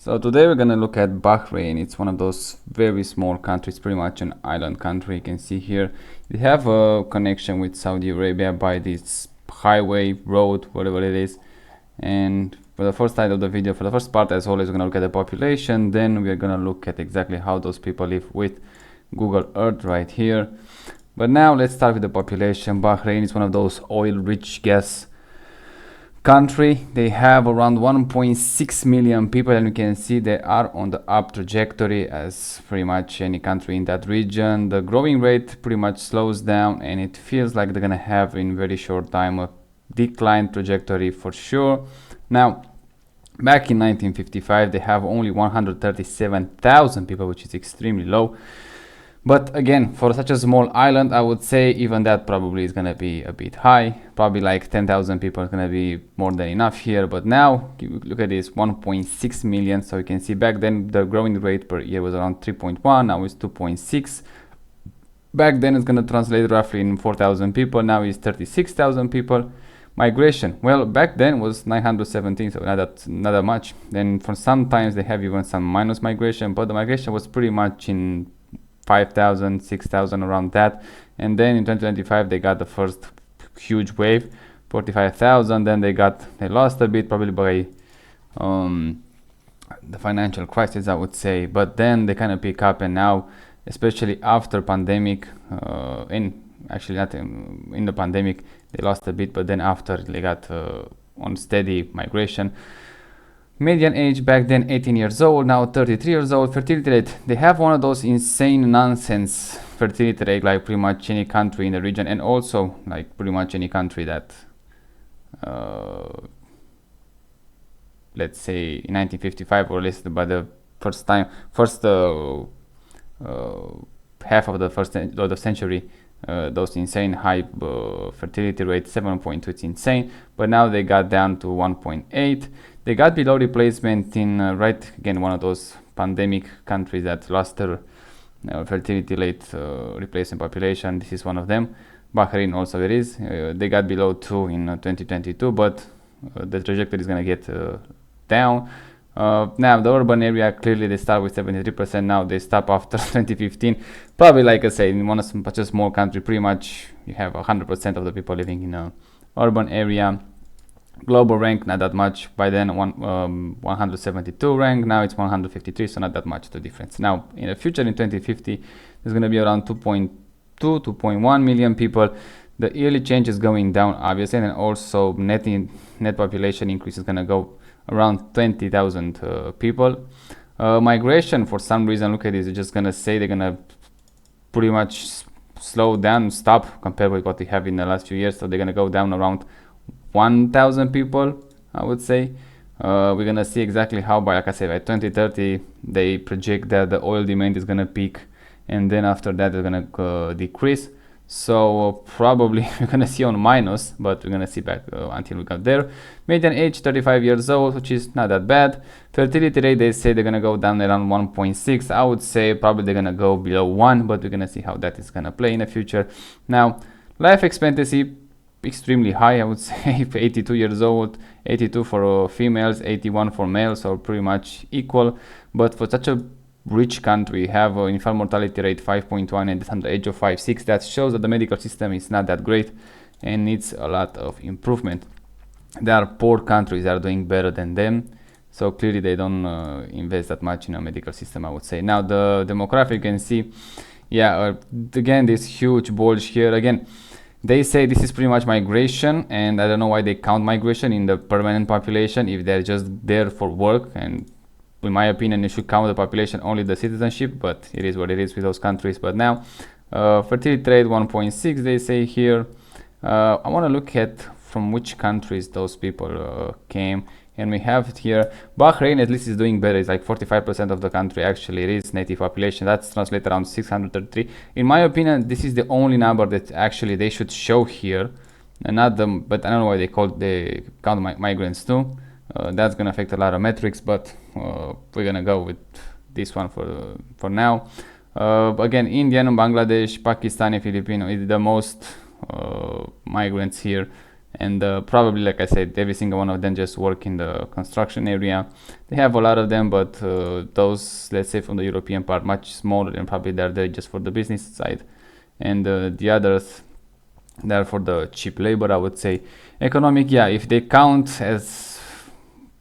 So today we're gonna look at Bahrain. It's one of those very small countries, pretty much an island country. You can see here they have a connection with Saudi Arabia by this highway, road, whatever it is. And for the first side of the video, for the first part, as always, we're gonna look at the population. Then we're gonna look at exactly how those people live with Google Earth right here. But now let's start with the population. Bahrain is one of those oil-rich gas country. They have around 1.6 million people, and you can see they are on the up trajectory as pretty much any country in that region. The growing rate pretty much slows down, and it feels like they're gonna have in very short time a decline trajectory for sure. Now, back in 1955 they have only 137,000 people, which is extremely low. But again, for such a small island, I would say even that probably is gonna be a bit high. Probably like 10,000 people is gonna be more than enough here. But now, look at this, 1.6 million. So you can see back then the growing rate per year was around 3.1. Now it's 2.6. Back then it's gonna translate roughly in 4,000 people. Now it's 36,000 people. Migration, well, back then was 917, so not that much. Then for sometimes they have even some minus migration, but the migration was pretty much in 5,000, 6,000, around that. And then in 2025 they got the first huge wave, 45,000. Then they lost a bit, probably by the financial crisis, I would say. But then they kind of pick up, and now, especially after pandemic, actually not in the pandemic, they lost a bit, but then after they got on steady migration. Median age back then 18 years old, now 33 years old. Fertility rate, they have one of those insane nonsense fertility rate like pretty much any country in the region, and also like pretty much any country that let's say in 1955, or at least by the first half of the century, those insane high fertility rate, 7.2, it's insane. But now they got down to 1.8. They got below replacement in right again, one of those pandemic countries that lost their fertility rate replacement population. This is one of them. Bahrain also it is. They got below 2 in 2022, but the trajectory is gonna get down. Now the urban area, clearly they start with 73%. Now they stop after 2015. Probably, like I say, in such a small country, pretty much you have 100% of the people living in a urban area. Global rank, not that much. By then 172 rank, now it's 153, so not that much the difference. Now in the future, in 2050, there's going to be around 2.1 million people. The yearly change is going down, obviously, and also net population increase is going to go around 20,000 people. Migration, for some reason, look at this, they're just going to say they're going to pretty much slow down, stop compared with what we have in the last few years. So they're going to go down around 1,000 people, I would say. We're gonna see exactly how, like I said, by 2030 they project that the oil demand is gonna peak, and then after that they're gonna decrease. So probably we're gonna see on minus, but we're gonna see back until we got there. Median age 35 years old, which is not that bad. Fertility rate, they say they're gonna go down around 1.6. I would say probably they're gonna go below 1, but we're gonna see how that is gonna play in the future. Now, life expectancy extremely high, I would say. 82 years old, 82 for females, 81 for males, so pretty much equal. But for such a rich country, have an infant mortality rate 5.1 and under the age of 5.6. That shows that the medical system is not that great and needs a lot of improvement. There are poor countries that are doing better than them, so clearly they don't invest that much in a medical system, I would say. Now the demographic, you can see, again, this huge bulge here. Again, they say this is pretty much migration, and I don't know why they count migration in the permanent population if they're just there for work. And in my opinion, you should count the population, only the citizenship, but it is what it is with those countries. But now fertility rate 1.6, they say here. I want to look at from which countries those people came, and we have it here. Bahrain at least is doing better. It's like 45% of the country actually it is native population. That's translated around 633. In my opinion, this is the only number that actually they should show here, and not them. But I don't know why they count migrants too. That's gonna affect a lot of metrics, but we're gonna go with this one for now. Again, Indian, Bangladesh, Pakistani, Filipino is the most migrants here. and probably, like I said, every single one of them just work in the construction area. They have a lot of them, but those, let's say from the European part, much smaller, and probably they're there just for the business side, and the others, they're for the cheap labor, I would say. Economic, yeah, if they count as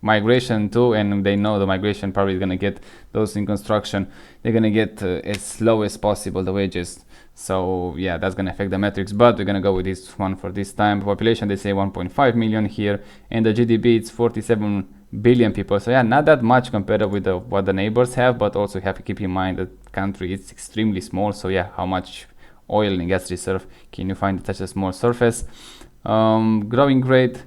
migration too, and they know the migration probably is going to get those in construction, they're going to get as low as possible the wages. So yeah, that's going to affect the metrics, but we're going to go with this one for this time. Population, they say 1.5 million here, and the GDP, it's 47 billion people. So yeah, not that much compared with what the neighbors have, but also you have to keep in mind that country is extremely small. So yeah, how much oil and gas reserve can you find at such a small surface? Growing rate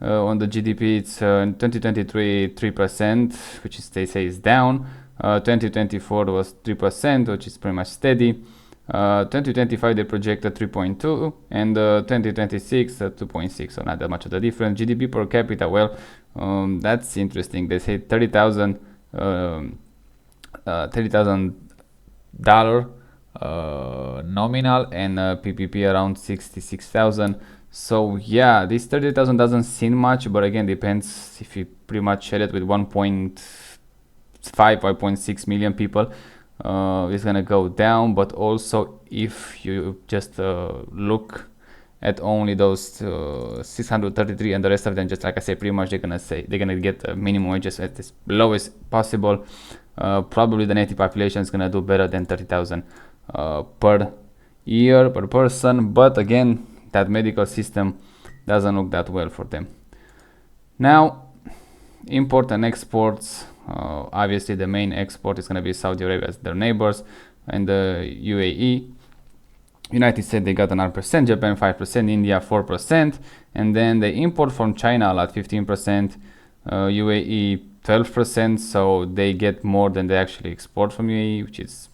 on the GDP, it's in 2023 3%, which is, they say, is down. 2024 was 3%, which is pretty much steady. 2025 they projected 3.2, and 2026 2.6, so not that much of the difference. GDP per capita, well, that's interesting. They say $30,000 nominal, and PPP around 66,000. So yeah, this 30,000 doesn't seem much, but again, depends if you pretty much share it with 1.6 million people. It's gonna go down, but also if you just look at only those 633, and the rest of them, just like I say, pretty much they're gonna get minimum wages at as low as possible. Probably the native population is gonna do better than 30,000 per year per person, but again, that medical system doesn't look that well for them. Now, import and exports. Obviously, the main export is going to be Saudi Arabia as their neighbors, and the UAE. United States, they got another percent, Japan 5%, India 4%, and then they import from China a lot, 15%, UAE 12%, so they get more than they actually export from UAE, which is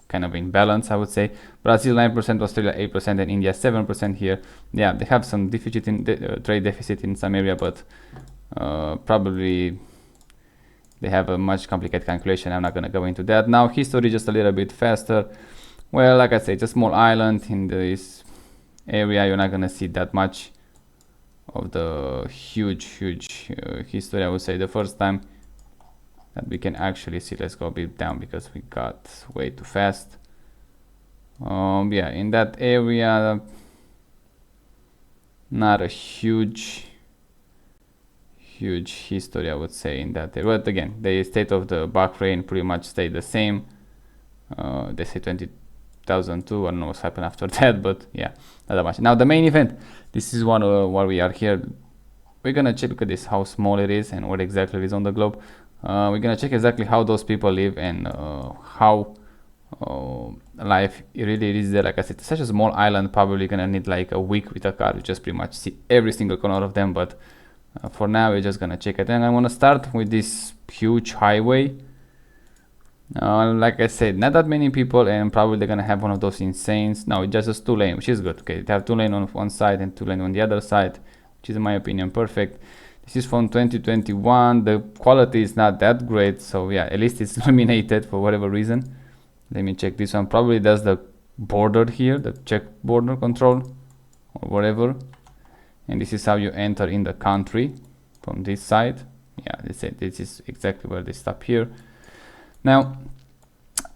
kind of in balance, I would say. Brazil 9%, Australia 8%, and India 7% here. Yeah, they have some deficit in trade deficit in some area, but probably they have a much complicated calculation. I'm not going to go into that. Now, history just a little bit faster. Well, like I said, it's a small island in this area. You're not going to see that much of the huge history. I would say the first time that we can actually see, let's go a bit down because we got way too fast. Yeah, in that area, not a huge history, I would say, in that area. But again, the state of the Bahrain pretty much stayed the same. They say 2002. I don't know what's happened after that, but yeah, not that much. Now the main event. This is one where we are here. We're gonna check, look at this, how small it is and what exactly it is on the globe. We're gonna check exactly how those people live and how life really is there. Like I said, it's such a small island, probably gonna need like a week with a car to just pretty much see every single corner of them, but for now we're just gonna check it. And I'm gonna start with this huge highway. Like I said, not that many people, and probably they're gonna have one of those insanes. No, it's just 2 lane, which is good. Okay, they have 2 lane on one side and 2 lane on the other side, which is in my opinion perfect. This is from 2021. The quality is not that great, so yeah, at least it's illuminated for whatever reason. Let me check this one. Probably that's the border here, the check border control or whatever. And this is how you enter in the country from this side. Yeah, this is exactly where they stop here. Now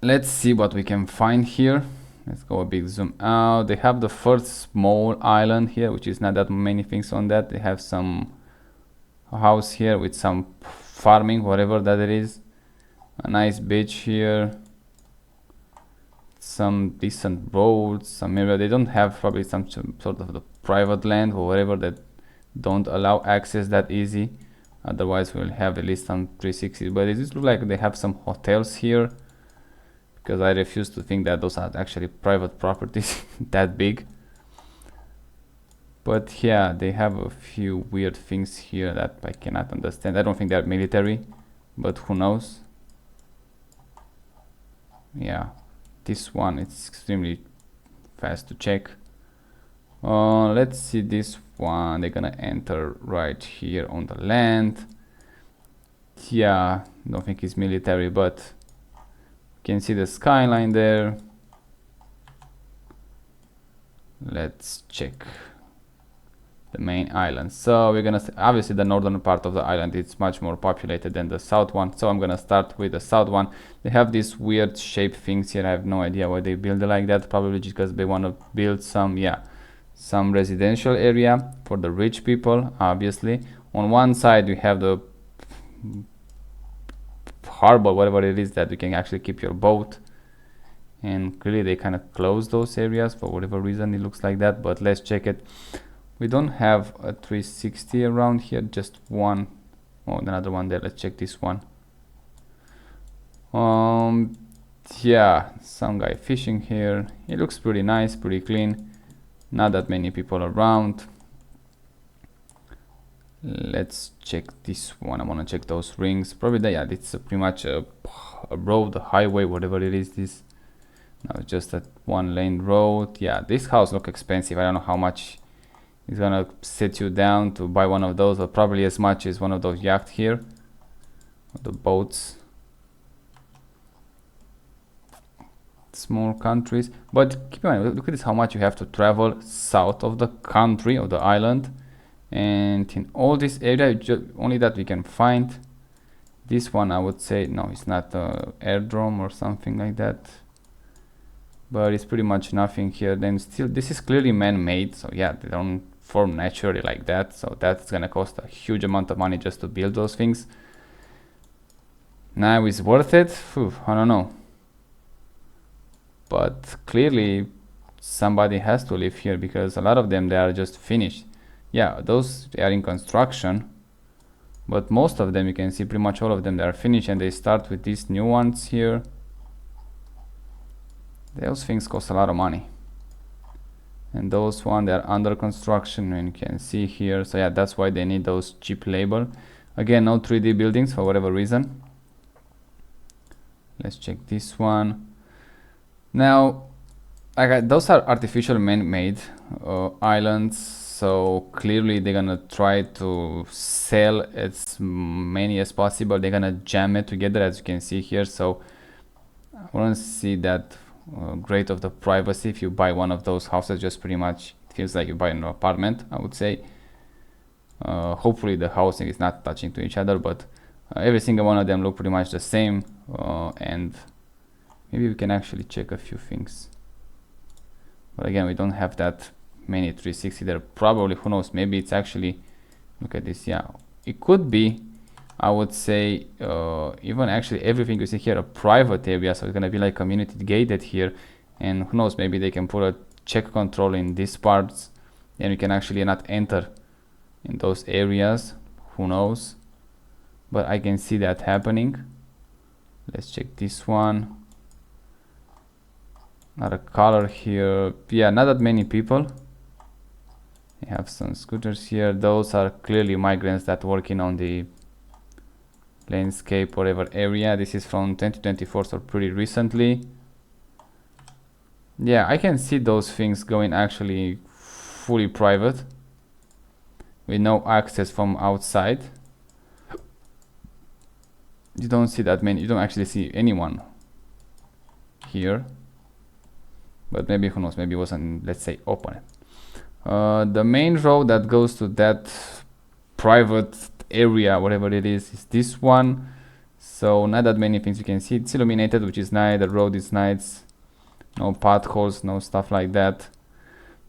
let's see what we can find here. Let's go a bit zoom out. They have the first small island here, which is not that many things on that. They have some house here with some farming, whatever that it is. A nice beach here, some decent roads, some area. They don't have probably some sort of the private land or whatever that don't allow access that easy. Otherwise we'll have at least some 360. But it just looks like they have some hotels here, because I refuse to think that those are actually private properties that big. But yeah, they have a few weird things here that I cannot understand. I don't think they're military, but who knows. Yeah, this one, it's extremely fast to check. Let's see this one. They're gonna enter right here on the land. Yeah, don't think it's military, but you can see the skyline there. Let's check. the main island. So we're gonna obviously the northern part of the island is much more populated than the south one, so I'm gonna start with the south one. They have these weird shape things here. I have no idea why they build it like that, probably just because they want to build some residential area for the rich people. Obviously on one side we have the harbor, whatever it is, that you can actually keep your boat, and clearly they kind of close those areas for whatever reason. It looks like that, but let's check it. We don't have a 360 around here, just one. Oh, another one there. Let's check this one. Yeah, some guy fishing here. It looks pretty nice, pretty clean. Not that many people around. Let's check this one. I want to check those rings. Probably yeah, it's pretty much a road, a highway, whatever it is. This now it's just a one lane road. Yeah, this house looks expensive. I don't know how much it's gonna set you down to buy one of those, but probably as much as one of those yachts here, the boats. Small countries, but keep in mind, look at this, how much you have to travel south of the country, of the island, and in all this area only that we can find this one. I would say no, it's not a airdrome or something like that, but it's pretty much nothing here. Then still this is clearly man-made, so yeah, they don't form naturally like that, so that's gonna cost a huge amount of money just to build those things. Now is worth it? I don't know, but clearly somebody has to live here because a lot of them, they are just finished. Yeah, those they are in construction, but most of them, you can see pretty much all of them, they are finished, and they start with these new ones here. Those things cost a lot of money, and those one, they are under construction, and you can see here. So yeah, that's why they need those cheap labor. Again, no 3D buildings for whatever reason. Let's check this one. Now, those are artificial man-made islands, so clearly they're gonna try to sell as many as possible. They're gonna jam it together, as you can see here. So I wouldn't see that great of the privacy if you buy one of those houses. Just pretty much it feels like you buy an apartment, I would say. Hopefully the housing is not touching to each other, but every single one of them look pretty much the same, and maybe we can actually check a few things, but again, we don't have that many 360 there. Probably, who knows, maybe it's actually, look at this, yeah, it could be, I would say, even actually everything you see here a private area, so it's gonna be like community gated here, and who knows, maybe they can put a check control in these parts and you can actually not enter in those areas, who knows, but I can see that happening. Let's check this one. Not a color here. Yeah, not that many people. We have some scooters here. Those are clearly migrants that working on the landscape whatever area. This is from 2024, so pretty recently. Yeah, I can see those things going actually fully private with no access from outside. You don't see that many, you don't actually see anyone here, but maybe, who knows, maybe it wasn't, let's say, open. The main road that goes to that private area, whatever it is this one. So not that many things you can see. It's illuminated, which is nice. The road is nice, no potholes, no stuff like that,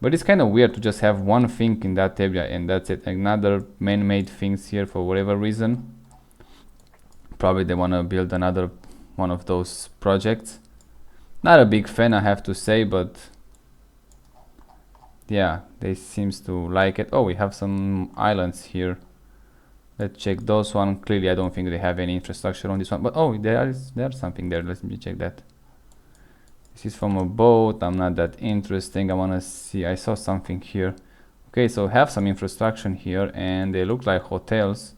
but it's kind of weird to just have one thing in that area and that's it. Another man-made things here for whatever reason. Probably they want to build another one of those projects. Not a big fan, I have to say, but yeah, they seems to like it. Oh, we have some islands here. Let's check those one. Clearly I don't think they have any infrastructure on this one, but oh, there's something there. Let me check that. This is from a boat. I'm not that interesting. I want to see, I saw something here. Okay, so have some infrastructure here and they look like hotels,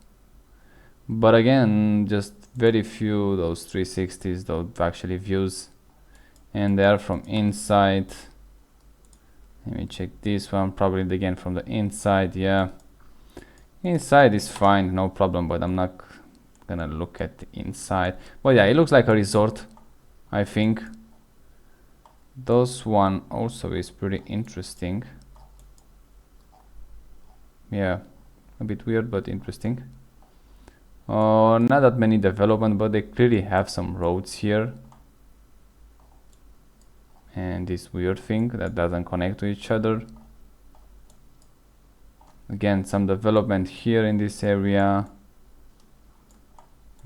but again, just very few those 360s, those actually views, and they are from inside. Let me check this one. Probably again from the inside. Yeah, inside is fine, no problem, but I'm not gonna look at the inside. But yeah, it looks like a resort, I think. Those one also is pretty interesting. Yeah, a bit weird but interesting. Not that many development, but they clearly have some roads here. And this weird thing that doesn't connect to each other. Again, some development here in this area.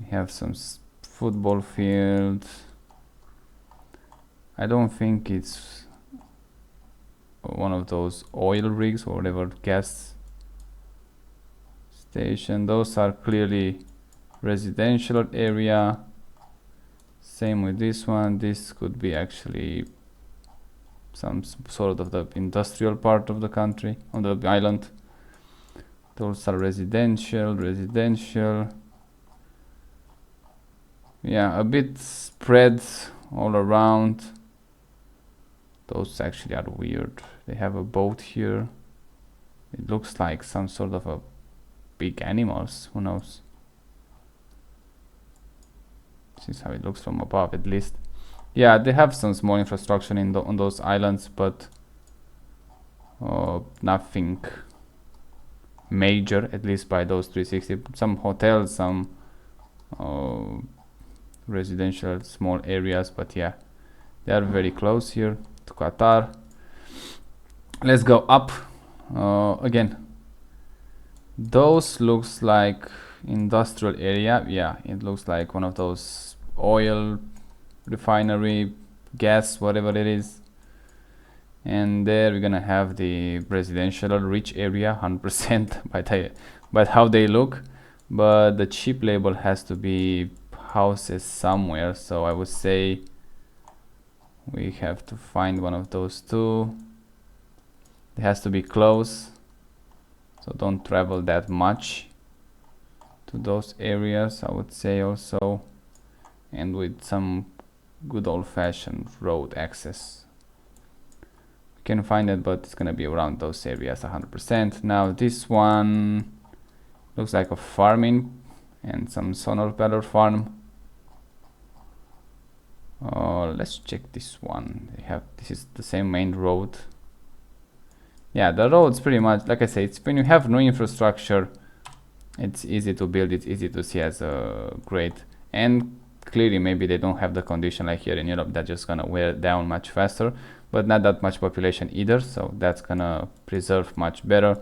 We have some football field. I don't think it's one of those oil rigs or whatever, gas station. Those are clearly residential area. Same with this one. This could be actually some sort of the industrial part of the country, on the island. Those are residential. Yeah, a bit spread all around. Those actually are weird. They have a boat here. It looks like some sort of a big animals, who knows. This is how it looks from above, at least. Yeah, they have some small infrastructure on those islands, but nothing major, at least by those 360. Some hotels, some residential small areas, but yeah, they are very close here to Qatar. Let's go up again. Those looks like industrial area. Yeah, it looks like one of those oil refinery, gas, whatever it is. And there we're gonna have the residential rich area, 100% by how they look. But the cheap label has to be houses somewhere, so I would say we have to find one of those two. It has to be close, so don't travel that much to those areas, I would say also, and with some good old-fashioned road access. We can find it, but it's gonna be around those areas 100%. Now this one looks like a farming and some solar panel farm. Let's check this one. This is the same main road. Yeah, the road's pretty much, like I say, it's when you have no infrastructure, it's easy to build, it's easy to see as great. And clearly maybe they don't have the condition like here in Europe, that's just gonna wear down much faster, but not that much population either, so that's gonna preserve much better.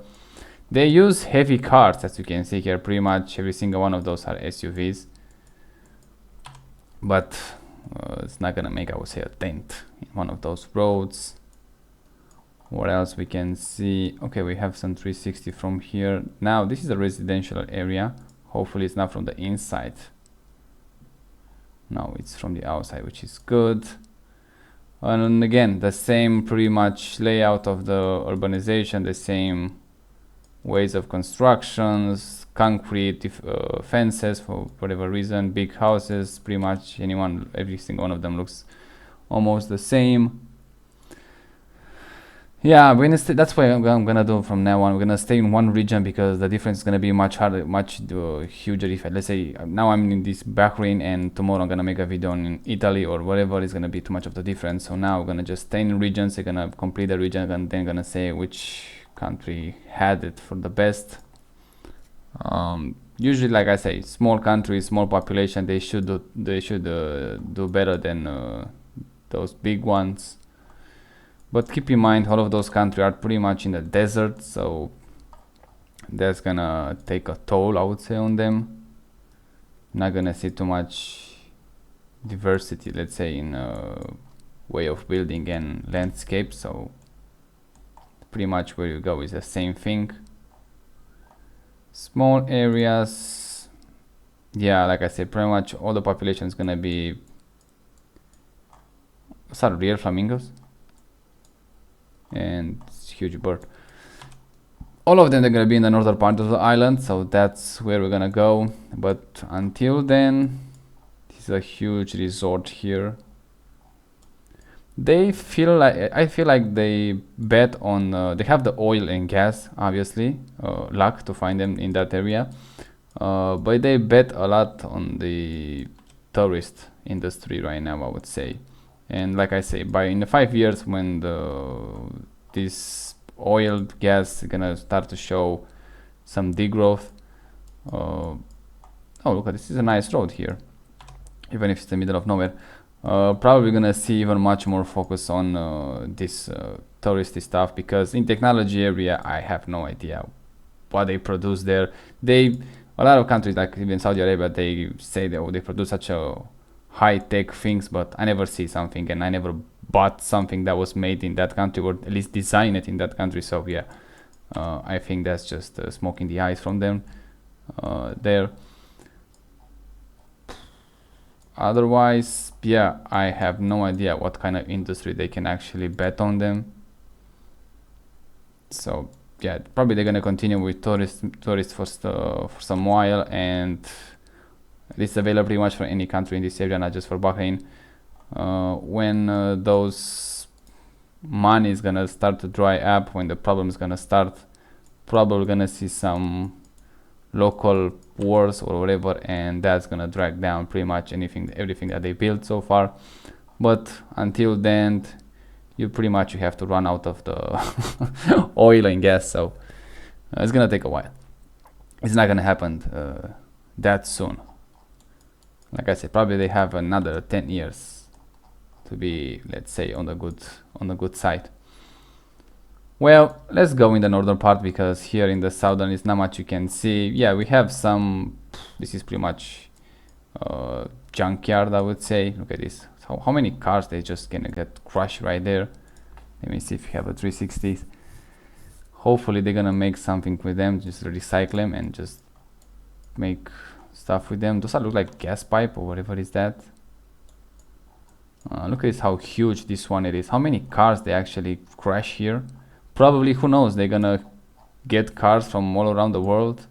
They use heavy cars, as you can see here. Pretty much every single one of those are SUVs, but it's not gonna make, I would say, a dent in one of those roads. What else we can see? Okay, we have some 360 from here. Now this is a residential area. Hopefully it's not from the inside. No, it's from the outside, which is good. And again, the same pretty much layout of the urbanization, the same ways of constructions, concrete fences for whatever reason, big houses, pretty much every single one of them looks almost the same. Yeah, we're gonna that's what I'm gonna do from now on. We're gonna stay in one region because the difference is gonna be much harder, much huger. If let's say now I'm in this Bahrain and tomorrow I'm gonna make a video in Italy or whatever, it's gonna be too much of the difference. So now we're gonna just stay in regions. We're gonna complete the region and then gonna say which country had it for the best. Usually, like I say, small countries, small population, they should do better than those big ones. But keep in mind, all of those countries are pretty much in the desert, so that's gonna take a toll, I would say, on them. Not gonna see too much diversity, let's say, in way of building and landscape, so pretty much where you go is the same thing. Small areas, yeah, like I said, pretty much all the population is gonna be. What's that, real flamingos? And it's a huge bird. All of them are gonna be in the northern part of the island, so that's where we're gonna go. But until then, this is a huge resort here. I feel like they bet on they have the oil and gas, obviously, luck to find them in that area, but they bet a lot on the tourist industry right now, I would say. And like I say, in the 5 years when this oil gas is gonna start to show some degrowth. Oh, look at this, is a nice road here, even if it's the middle of nowhere. Probably gonna see even much more focus on this touristy stuff, because in technology area I have no idea what they produce there. A lot of countries, like even Saudi Arabia, they say that they produce such a high-tech things, but I never see something, and I never bought something that was made in that country, or at least design it in that country. So yeah, I think that's just smoke in the eyes from them there. Otherwise, yeah, I have no idea what kind of industry they can actually bet on them. So yeah, probably they're gonna continue with tourists for some while, and this is available pretty much for any country in this area, not just for Bahrain. When those money is gonna start to dry up, when the problem is gonna start, probably gonna see some local wars or whatever, and that's gonna drag down pretty much everything that they built so far. But until then, you have to run out of the oil and gas, so it's gonna take a while. It's not gonna happen that soon. Like I said, probably they have another 10 years to be, let's say, on the good side. Well, let's go in the northern part, because here in the southern is not much you can see. Yeah, we have some. This is pretty much junkyard, I would say. Look at this. So how many cars they just gonna get crushed right there. Let me see if you have a 360. Hopefully they're gonna make something with them, just recycle them and just make stuff with them. Those look like gas pipe or whatever is that. Look at this, how huge this one it is. How many cars they actually crash here. Probably, who knows, they're gonna get cars from all around the world,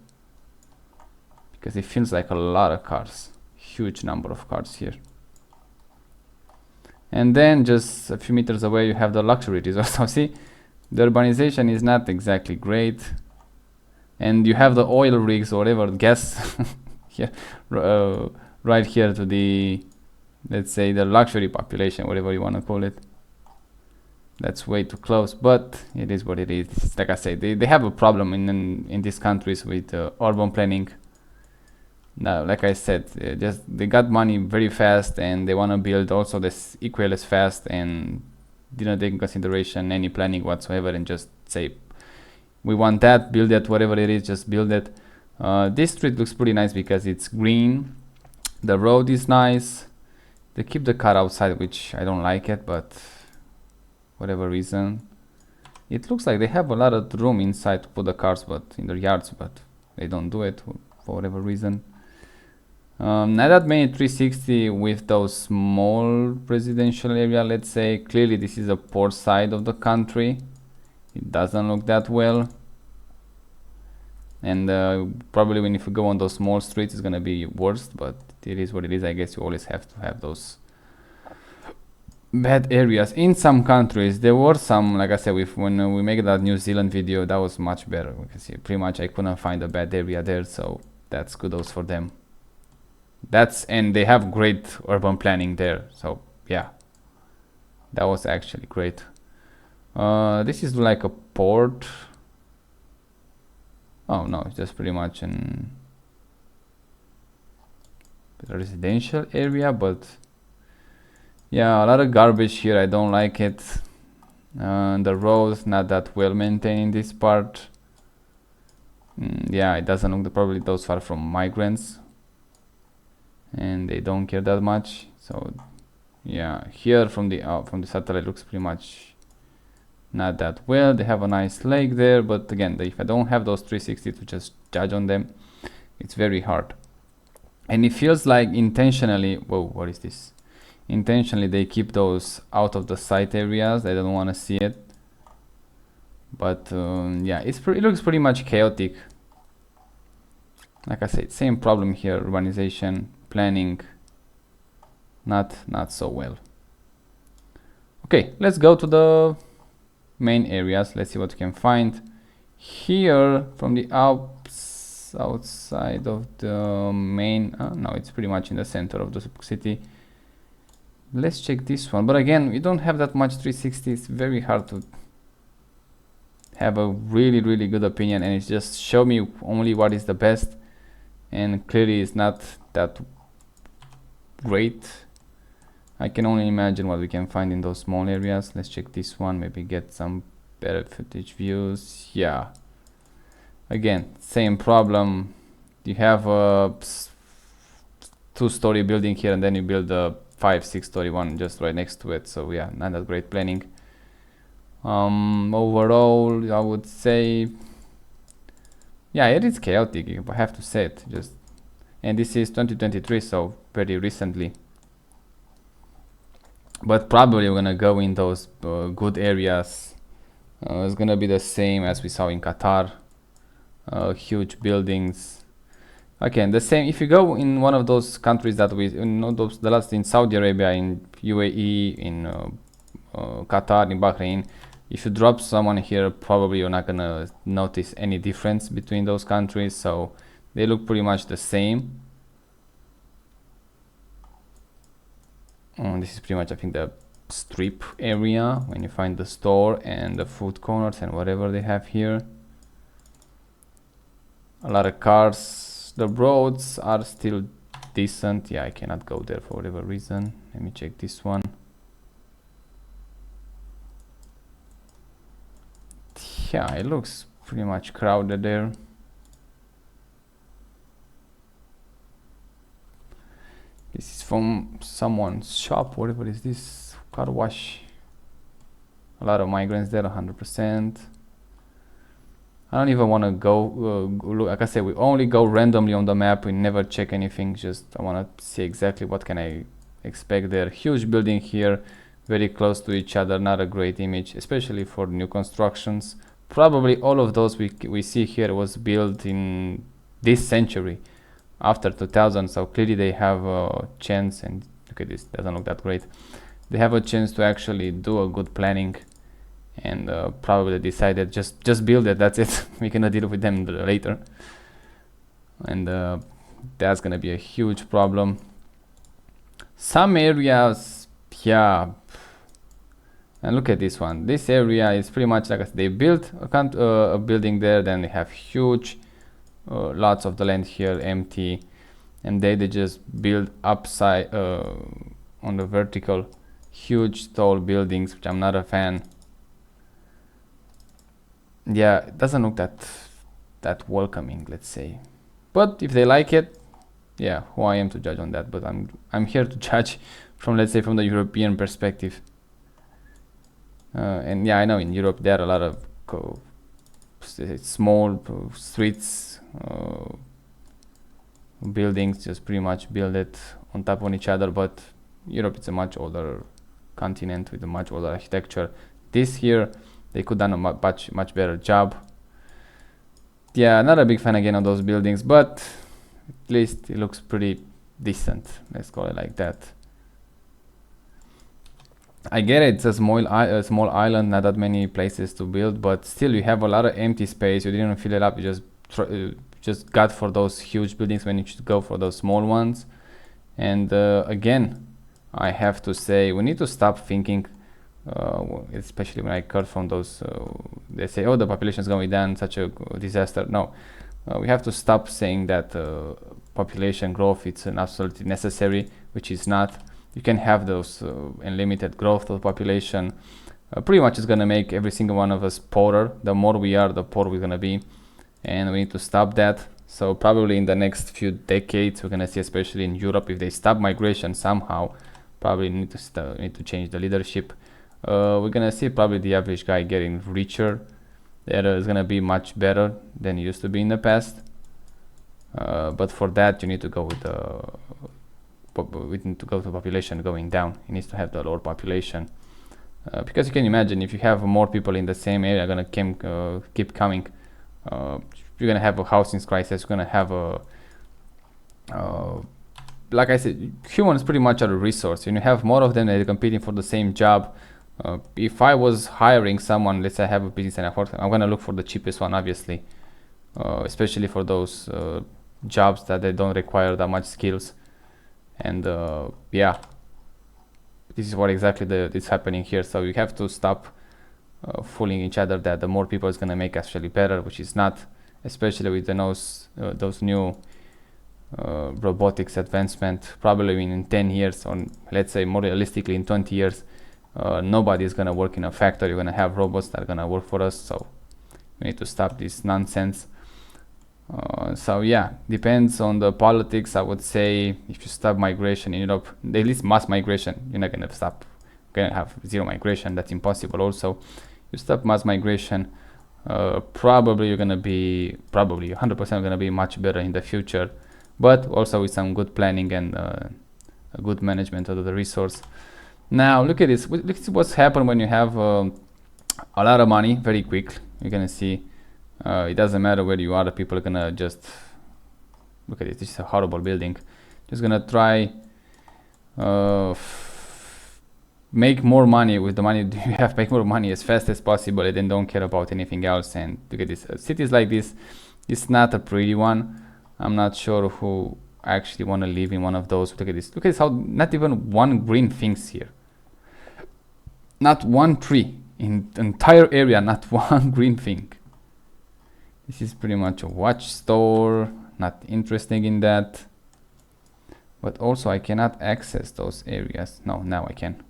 because it feels like a lot of cars, huge number of cars here. And then just a few meters away you have the luxury resort. So see, the urbanization is not exactly great, and you have the oil rigs or whatever, gas here, right here to the, let's say, the luxury population, whatever you want to call it. That's way too close, but it is what it is. Like I said, they have a problem in these countries with urban planning. Now, like I said, they got money very fast, and they want to build also this equal as fast, and didn't take in consideration any planning whatsoever, and just say, we want that, build it, whatever it is, just build it. This street looks pretty nice because it's green. The road is nice. They keep the car outside, which I don't like it, but whatever reason, it looks like they have a lot of room inside to put the cars, but in their yards, but they don't do it for whatever reason. Not that many 360 with those small residential area, let's say. Clearly this is a poor side of the country. It doesn't look that well, and probably when if you go on those small streets it's gonna be worse, but it is what it is. I guess you always have to have those bad areas. In some countries there were some, like I said, when we make that New Zealand video, that was much better. We can see pretty much I couldn't find a bad area there, so that's kudos for them. And they have great urban planning there, so yeah, that was actually great. This is like a port. Oh no, it's just pretty much a residential area, but yeah, a lot of garbage here. I don't like it. The roads not that well maintained in this part. Yeah, it doesn't look probably those far from migrants, and they don't care that much. So yeah, here from the satellite looks pretty much not that well. They have a nice lake there, but again, if I don't have those 360 to just judge on them, it's very hard. And it feels like intentionally, whoa, what is this? Intentionally they keep those out of the sight areas. They don't want to see it, but yeah, it looks pretty much chaotic. Like I said, same problem here. Urbanization, planning, not so well. Okay, let's go to the main areas. Let's see what we can find here from the outside of the main. No, it's pretty much in the center of the city. Let's check this one, but again, we don't have that much 360. It's very hard to have a really good opinion, and it's just show me only what is the best, and clearly it's not that great. I can only imagine what we can find in those small areas. Let's check this one, maybe get some better footage views. Yeah, again, same problem. You have a 2-story building here, and then you build a 5-6-story one just right next to it. So yeah, not that great planning. Overall, I would say, yeah, it is chaotic, I have to say it. Just, and this is 2023, so very recently. But probably we're gonna go in those good areas. It's gonna be the same as we saw in Qatar. Huge buildings. Again, the same. If you go in one of those countries that we, the last in Saudi Arabia, in UAE, in Qatar, in Bahrain, if you drop someone here, probably you're not gonna notice any difference between those countries. So they look pretty much the same. This is pretty much, I think, the strip area when you find the store and the food corners and whatever they have here. A lot of cars. The roads are still decent. Yeah, I cannot go there for whatever reason. Let me check this one. Yeah, it looks pretty much crowded there. This is from someone's shop. Whatever is this? Car wash. A lot of migrants there, 100%. I don't even want to go look. Like I said, we only go randomly on the map. We never check anything. Just I want to see exactly what can I expect there. Huge building here, very close to each other. Not a great image, especially for new constructions. Probably all of those we see here was built in this century, after 2000. So clearly they have a chance. And look at this, doesn't look that great. They have a chance to actually do a good planning. And probably decided just build it, that's it. We cannot deal with them later, and that's gonna be a huge problem. Some areas, yeah, and look at this one. This area is pretty much like they built a building there, then they have huge lots of the land here empty, and they just build upside on the vertical huge tall buildings, which I'm not a fan. Yeah, it doesn't look that welcoming, let's say. But if they like it, yeah, who I am to judge on that? But I'm here to judge from, let's say, from the European perspective. And yeah, I know in Europe there are a lot of small streets, buildings, just pretty much build it on top of each other. But Europe, it's a much older continent with a much older architecture. This here, they could done a much better job. Yeah, not a big fan again of those buildings, but at least it looks pretty decent. Let's call it like that. I get it, it's a small island, not that many places to build, but still you have a lot of empty space. You didn't fill it up. You just got for those huge buildings when you should go for those small ones. And again, I have to say we need to stop thinking. Especially when I heard from those, they say, oh, the population is going down, such a disaster. No, we have to stop saying that population growth it's an absolutely necessary, which is not. You can have those unlimited growth of the population. Pretty much it's going to make every single one of us poorer. The more we are, the poorer we're going to be, and we need to stop that. So probably in the next few decades, we're going to see, especially in Europe, if they stop migration somehow, probably need to change the leadership. We're gonna see probably the average guy getting richer. That is gonna be much better than it used to be in the past. But for that, you need to go with we need to go to population going down. It needs to have the lower population, because you can imagine if you have more people in the same area, gonna keep coming. You're gonna have a housing crisis. You're gonna have a like I said, humans pretty much are a resource. You have more of them, they're competing for the same job. If I was hiring someone, let's say I have a business and I'm gonna look for the cheapest one, obviously, especially for those jobs that they don't require that much skills. And yeah, this is what exactly is happening here. So you have to stop fooling each other that the more people is gonna make actually better, which is not, especially with those new robotics advancement. Probably in 10 years, or let's say more realistically in 20 years, nobody is gonna work in a factory. You're gonna have robots that are gonna work for us, so we need to stop this nonsense. So yeah, depends on the politics. I would say if you stop migration in Europe, at least mass migration, you're not gonna stop, gonna have zero migration. That's impossible. Also, you stop mass migration, probably you're gonna be 100% gonna be much better in the future, but also with some good planning and a good management of the resource. Now look at this. Look at what's happened when you have a lot of money very quick. You're gonna see. It doesn't matter where you are, the people are gonna just look at it. This is a horrible building. Just gonna try make more money with the money you have, make more money as fast as possible, and then don't care about anything else. And look at this. Cities like this, it's not a pretty one. I'm not sure who actually want to live in one of those. Look at this. Look at this. How not even one green thing's here. Not one tree in the entire area. Not one green thing. This is pretty much a watch store, not interesting in that. But also I cannot access those areas. No, now I can.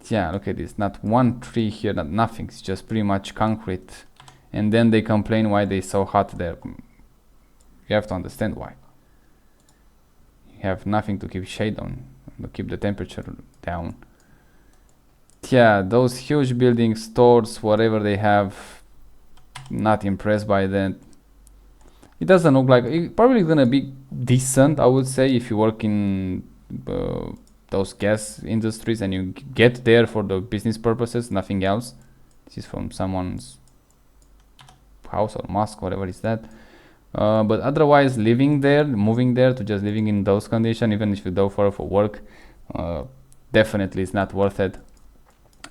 Yeah, look at this, not one tree here, not nothing, it's just pretty much concrete. And then they complain why they're so hot there. You have to understand why. You have nothing to keep shade on, to keep the temperature down. Yeah, those huge buildings, stores, whatever they have, not impressed by that. It doesn't look like it. Probably gonna be decent, I would say, if you work in those gas industries and you get there for the business purposes, nothing else. This is from someone's house or mosque, whatever is that. But otherwise, living there, moving there to just living in those conditions, even if you go for work, definitely is not worth it.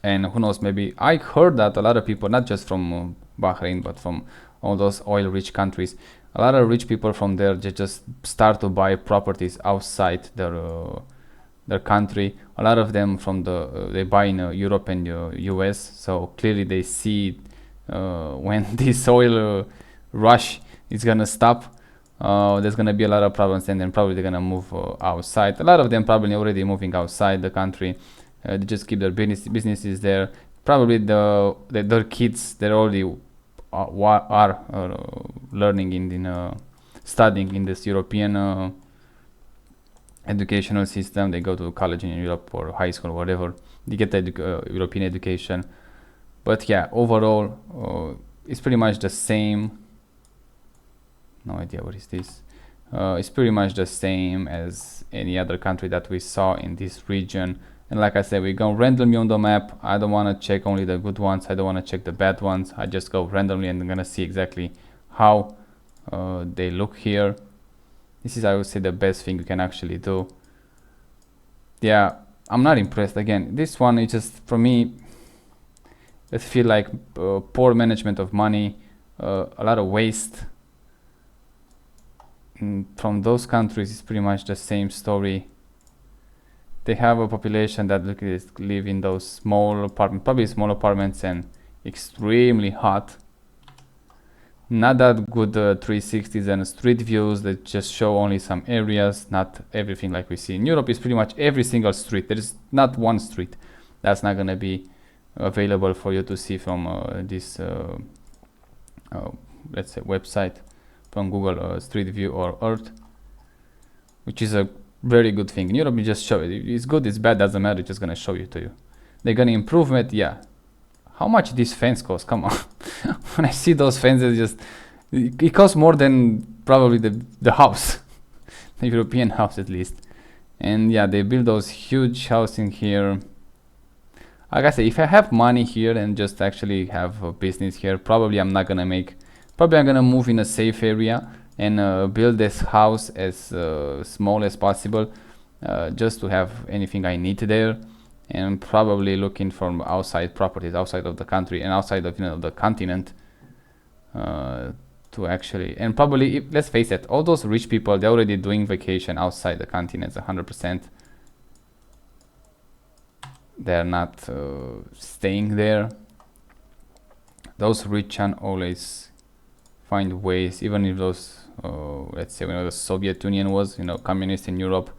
And who knows, maybe I heard that a lot of people, not just from Bahrain, but from all those oil-rich countries, a lot of rich people from there just start to buy properties outside their country. A lot of them from they buy in Europe and US. So clearly they see when this oil rush is gonna stop, there's gonna be a lot of problems, and then probably they're gonna move outside. A lot of them probably already moving outside the country. They just keep their businesses there. Probably their kids, they're already are learning in studying in this European educational system. They go to college in Europe or high school or whatever. They get the European education. But yeah, overall, it's pretty much the same. No idea what is this. It's pretty much the same as any other country that we saw in this region. And like I said, we go randomly on the map. I don't want to check only the good ones. I don't want to check the bad ones. I just go randomly and I'm gonna see exactly how they look here. This is, I would say, the best thing you can actually do. Yeah, I'm not impressed. Again, this one is just, for me, it feel like poor management of money, a lot of waste. From those countries, it's pretty much the same story. They have a population that live in those small apartments, probably small apartments, and extremely hot. Not that good 360s and street views that just show only some areas, not everything like we see in Europe. Is pretty much every single street. There is not one street that's not gonna be available for you to see from this let's say website, from Google Street View or Earth, which is a very good thing. In Europe, you just show it. It's good, it's bad, doesn't matter. It's just gonna show you to you. They're gonna improve it, yeah. How much this fence costs? Come on. When I see those fences, it costs more than probably the house, the European house at least. And yeah, they build those huge houses in here. Like I say, if I have money here and just actually have a business here, probably I'm gonna move in a safe area and build this house as small as possible, just to have anything I need there, and probably looking for outside properties outside of the country and outside of the continent, to actually, and probably, let's face it, all those rich people, they're already doing vacation outside the continents 100%. they're not staying there. Those rich can always find ways, even if those let's say when the Soviet Union was, you know, communist in Europe,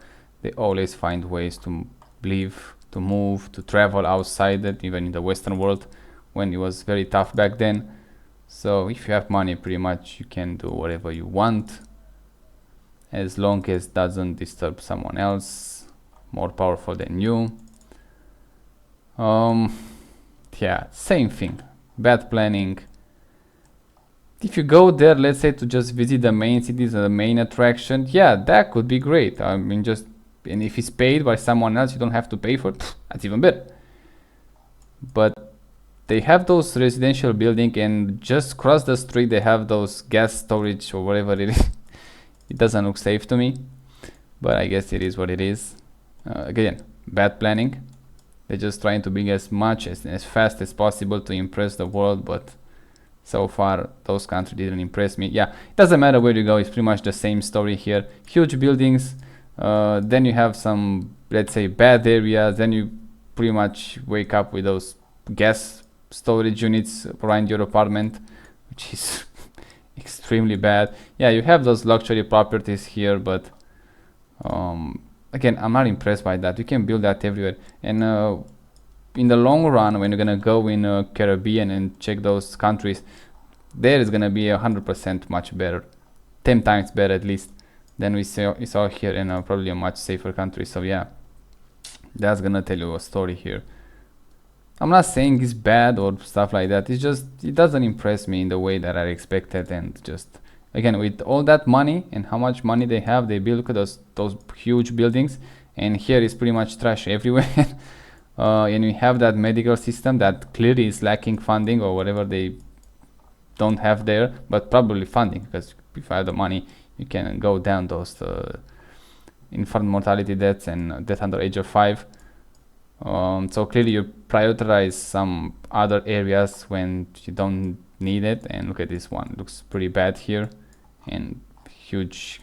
they always find ways to live, to move, to travel outside it, even in the Western world when it was very tough back then. So if you have money, pretty much you can do whatever you want, as long as it doesn't disturb someone else more powerful than you. Yeah, same thing, bad planning. If you go there, let's say to just visit the main cities and the main attraction, yeah, that could be great. I mean, just, and if it's paid by someone else, you don't have to pay for it, that's even better. But they have those residential building, and just across the street they have those gas storage or whatever it is. It doesn't look safe to me, but I guess it is what it is. Again, bad planning. They're just trying to bring as much as fast as possible to impress the world, but so far those countries didn't impress me. Yeah, it doesn't matter where you go, it's pretty much the same story here. Huge buildings, then you have some, let's say, bad areas, then you pretty much wake up with those gas storage units around your apartment, which is extremely bad. Yeah, you have those luxury properties here, but again, I'm not impressed by that. You can build that everywhere, and in the long run, when you're gonna go in Caribbean and check those countries, there is gonna be 100% much better, 10 times better at least, than we saw here, in probably a much safer country. So yeah, that's gonna tell you a story here. I'm not saying it's bad or stuff like that, it's just, it doesn't impress me in the way that I expected. And just, again, with all that money and how much money they have, they build those huge buildings, and here is pretty much trash everywhere. And we have that medical system that clearly is lacking funding or whatever they don't have there, but probably funding, because if you have the money, you can go down those infant mortality deaths and death under age of 5. So clearly you prioritize some other areas when you don't need it. And look at this one, it looks pretty bad here, and huge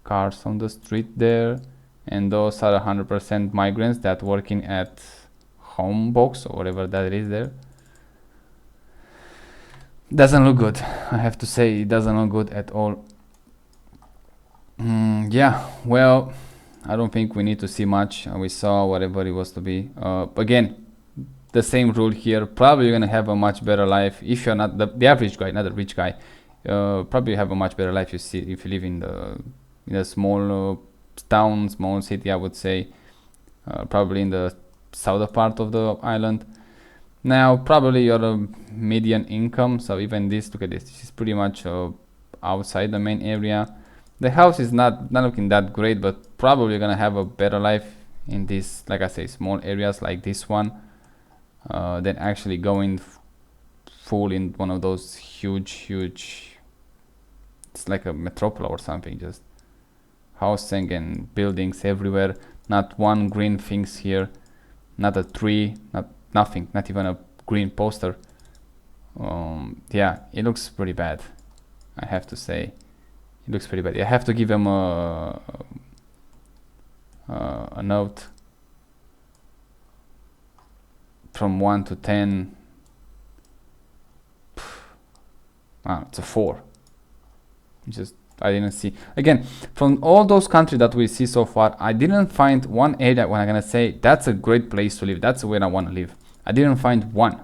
cars on the street there, and those are 100% migrants that working at home box or whatever that is there. Doesn't look good, I have to say, it doesn't look good at all. Yeah, well, I don't think we need to see much. We saw whatever it was to be. Again, the same rule here, probably you're gonna have a much better life if you're not the average guy, not the rich guy. Probably have a much better life if you live in a small town, small city, I would say, probably in the southern part of the island. Now probably you're a median income, so even this, look at this is pretty much outside the main area. The house is not looking that great, but probably you're gonna have a better life in this, like I say, small areas like this one, than actually going full in one of those huge, it's like a metropolis or something, just housing and buildings everywhere, not one green things here, not a tree, nothing, not even a green poster. Yeah, it looks pretty bad, I have to say. It looks pretty bad. I have to give them a note from 1 to 10. It's a 4. Just, I didn't see, again, from all those countries that we see so far, I didn't find one area when I'm gonna say that's a great place to live, that's where I want to live. I didn't find one.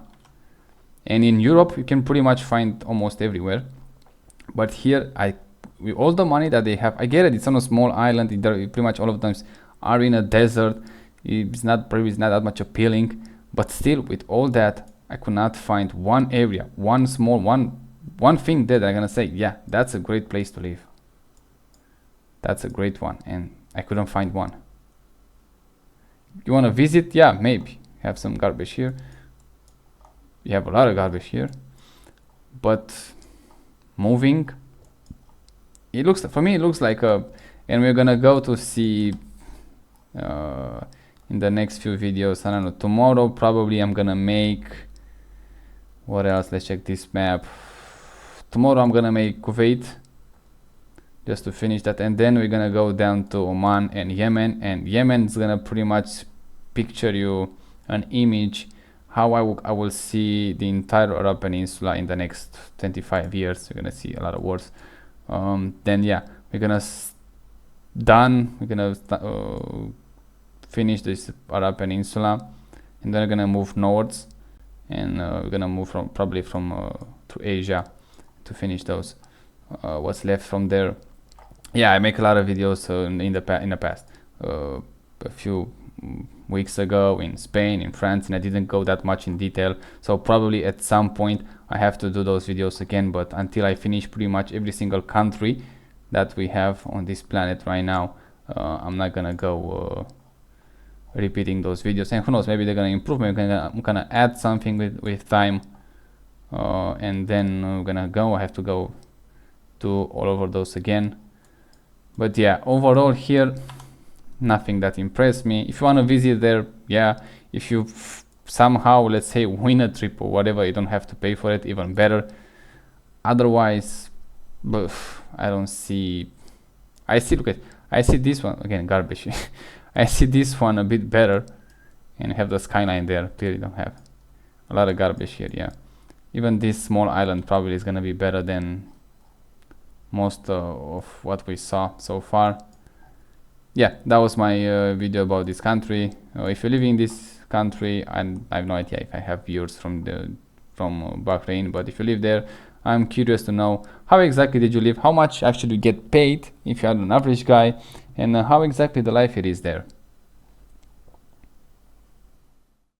And in Europe you can pretty much find almost everywhere, but here, with all the money that they have, I get it, it's on a small island, pretty much all of them are in a desert, it's not that much appealing, but still, with all that, I could not find one area, one thing that I'm gonna say, yeah, that's a great place to live, that's a great one, and I couldn't find one. You want to visit? Yeah, maybe have some garbage here, you have a lot of garbage here, but moving, it looks, for me it looks like a, and we're gonna go to see in the next few videos, I don't know, tomorrow probably I'm gonna make, what else, let's check this map. Tomorrow I'm gonna make Kuwait, just to finish that, and then we're gonna go down to Oman and Yemen is gonna pretty much picture you an image how I will see the entire Arab Peninsula in the next 25 years. You're gonna see a lot of wars. Then yeah, we're gonna finish this Arab Peninsula, and then we're gonna move north, and we're gonna move probably from to Asia to finish those what's left from there. Yeah, I make a lot of videos in the past. A few weeks ago in Spain, in France, and I didn't go that much in detail, so probably at some point I have to do those videos again, but until I finish pretty much every single country that we have on this planet right now, I'm not gonna go repeating those videos, and who knows, maybe they're gonna improve, maybe I'm gonna add something with time, and then I have to go do all over those again. But yeah, overall here, nothing that impressed me. If you want to visit there, yeah, if you somehow, let's say, win a trip or whatever, you don't have to pay for it, even better. Otherwise, I don't see. I see this one again, garbage. I see this one a bit better, and have the skyline there. Clearly don't have a lot of garbage here. Yeah, even this small island probably is gonna be better than most of what we saw so far. Yeah, that was my video about this country. If you live in this country, and I have no idea if I have viewers from Bahrain, but if you live there, I'm curious to know how exactly did you live, how much actually you get paid if you are an average guy, and how exactly the life it is there.